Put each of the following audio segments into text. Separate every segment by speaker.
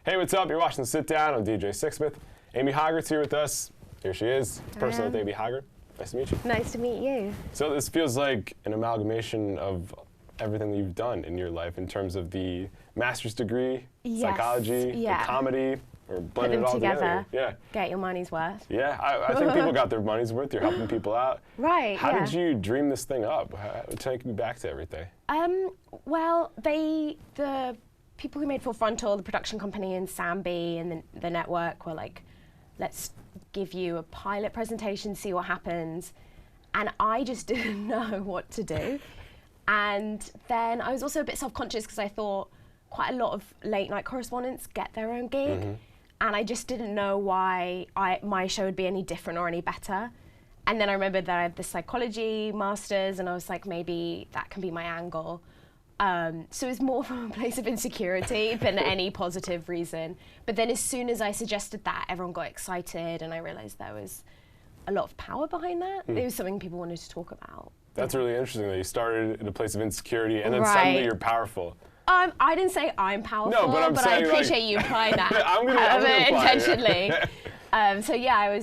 Speaker 1: Hey, what's up? You're watching Sit Down. I'm DJ Sixsmith. Amy Hoggart's here with us. Here she is. Person with Amy Hoggart. Nice to meet you.
Speaker 2: Nice to meet you.
Speaker 1: So this feels like an amalgamation of everything that you've done in your life in terms of the master's degree, psychology, the comedy, or blending it all together. Yeah.
Speaker 2: Get your money's worth.
Speaker 1: Yeah, I think people got their money's worth. You're helping people out.
Speaker 2: Right.
Speaker 1: How did you dream this thing up? Take me back to everything.
Speaker 2: Well, the people who made Full Frontal, the production company, and Sam Bee and the network were like, let's give you a pilot presentation, see what happens. And I just didn't know what to do. And then I was also a bit self-conscious because I thought quite a lot of late night correspondents get their own gig. And I just didn't know why my show would be any different or any better. And then I remembered that I have the psychology masters, and I was like, maybe that can be my angle. So it was more from a place of insecurity than any positive reason. But then as soon as I suggested that, everyone got excited, and I realized there was a lot of power behind that. It was something people wanted to talk about.
Speaker 1: That's really interesting that you started in a place of insecurity, and then suddenly you're powerful.
Speaker 2: I didn't say I'm powerful,
Speaker 1: no, but
Speaker 2: I appreciate you implying that
Speaker 1: I'm gonna
Speaker 2: intentionally. So yeah,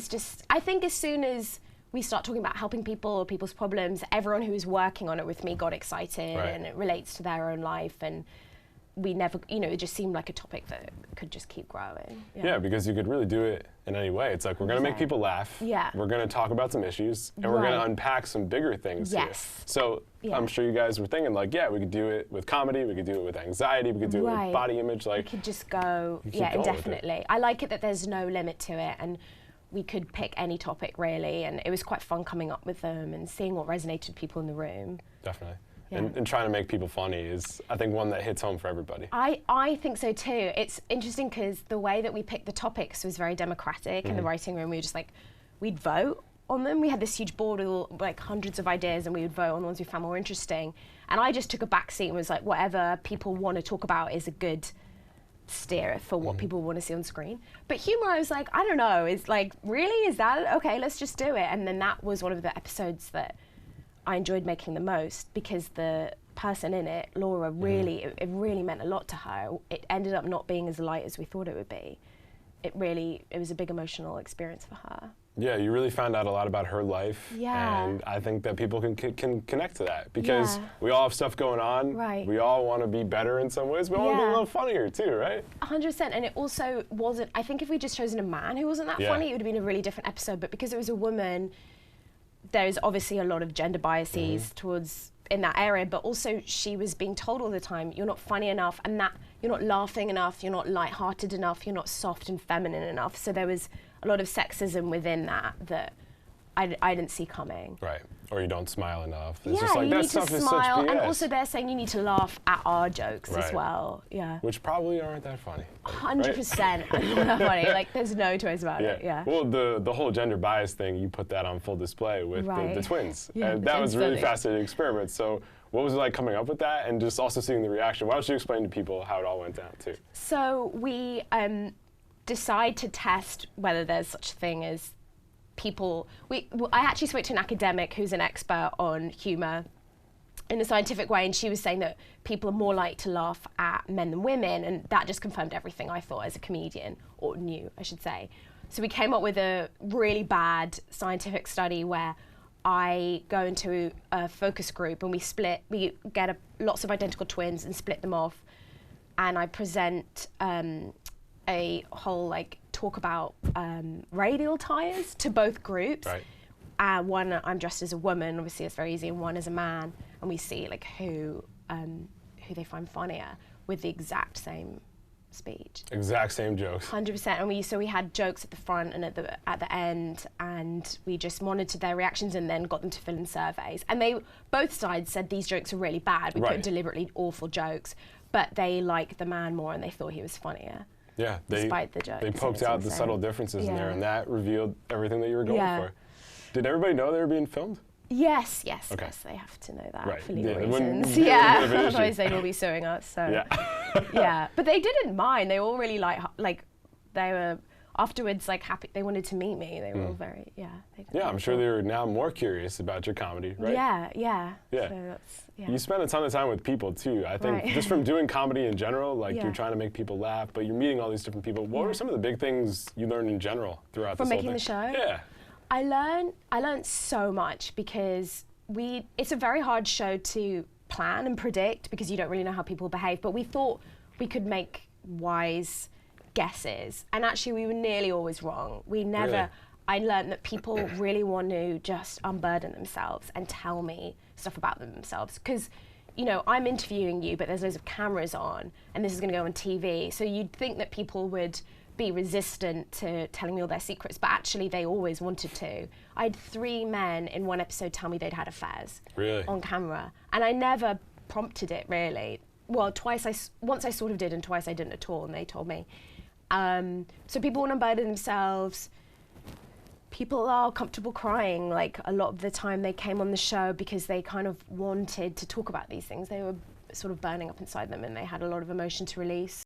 Speaker 2: I think as soon as we start talking about helping people or people's problems, everyone who was working on it with me got excited, and it relates to their own life, and we never, it just seemed like a topic that could just keep growing.
Speaker 1: Yeah, because you could really do it in any way. It's like, we're gonna make people laugh, we're gonna talk about some issues, and we're gonna unpack some bigger things here. So I'm sure you guys were thinking like, yeah, we could do it with comedy, we could do it with anxiety, we could do it with body image. Like,
Speaker 2: we could just go, indefinitely. I like it that there's no limit to it, and we could pick any topic really, and it was quite fun coming up with them and seeing what resonated with people in the room.
Speaker 1: Definitely. And trying to make people funny is, I think, one that hits home for everybody.
Speaker 2: I think so too. It's interesting because the way that we picked the topics was very democratic in the writing room. We were just like, we'd vote on them. We had this huge board with like hundreds of ideas, and we would vote on the ones we found more interesting. And I just took a back seat and was like, whatever people want to talk about is a good steer for what people want to see on screen. But humor, I was like, I don't know, is like, really, is that okay? Let's just do it. And then that was one of the episodes that I enjoyed making the most, because the person in it, Laura, really, it really meant a lot to her. It ended up not being as light as we thought it would be. It was a big emotional experience for her.
Speaker 1: Yeah, you really found out a lot about her life, and I think that people can connect to that, because we all have stuff going on. We all want to be better in some ways. We all want to be a little funnier too, right?
Speaker 2: 100%, and it also wasn't, I think if we just chosen a man who wasn't that funny, it would have been a really different episode, but because it was a woman, there's obviously a lot of gender biases in that area, but also she was being told all the time, you're not funny enough, and that you're not laughing enough, you're not lighthearted enough, you're not soft and feminine enough. So there was a lot of sexism within that I didn't see coming.
Speaker 1: Right, or you don't smile enough.
Speaker 2: It's just like, you need to smile, and also they're saying you need to laugh at our jokes as well.
Speaker 1: Which probably aren't that funny.
Speaker 2: 100% aren't that funny. Like, there's no choice about it.
Speaker 1: Well, the whole gender bias thing, you put that on full display with the twins, and that was a really fascinating experiment. So what was it like coming up with that, and just also seeing the reaction? Why don't you explain to people how it all went down too?
Speaker 2: So we decide to test whether there's such a thing as people. I actually spoke to an academic who's an expert on humour in a scientific way, and she was saying that people are more likely to laugh at men than women, and that just confirmed everything I thought as a comedian, or knew, I should say. So we came up with a really bad scientific study where I go into a focus group and we get lots of identical twins and split them off, and I present a whole talk about radial tires to both groups. One, I'm dressed as a woman, obviously it's very easy, and one as a man, and we see who they find funnier with the exact same speech. Exact same jokes. 100%, and we had jokes at the front and at the end, and we just monitored their reactions and then got them to fill in surveys. And both sides said these jokes are really bad. We put deliberately awful jokes, but they liked the man more and they thought he was funnier. Yeah, despite the jokes. They poked out the subtle differences in there, and that revealed everything that you were going for. Did everybody know they were being filmed? Yes, yes, yes, they have to know that for legal reasons. Otherwise they will be suing us. So yeah, but they didn't mind. They all really they were. afterwards, like, happy, they wanted to meet me. They were all very,
Speaker 1: I'm sure they're now more curious about your comedy, right?
Speaker 2: Yeah. So that's,
Speaker 1: You spend a ton of time with people too. I think just from doing comedy in general, like you're trying to make people laugh, but you're meeting all these different people. What were some of the big things you learned in general throughout this whole thing?
Speaker 2: From making the show?
Speaker 1: Yeah.
Speaker 2: I learned so much because it's a very hard show to plan and predict because you don't really know how people behave, but we thought we could make wise guesses, and actually we were nearly always wrong. I learned that people really want to just unburden themselves and tell me stuff about themselves, because I'm interviewing you, but there's loads of cameras on and this is going to go on TV, so you'd think that people would be resistant to telling me all their secrets, but actually they always wanted to. I had 3 men in one episode tell me they'd had affairs on camera, and I never prompted it really. Well, once I sort of did, and twice I didn't at all, and they told me. So people want to burden themselves. People are comfortable crying. Like, a lot of the time they came on the show because they kind of wanted to talk about these things. They were sort of burning up inside them, and they had a lot of emotion to release.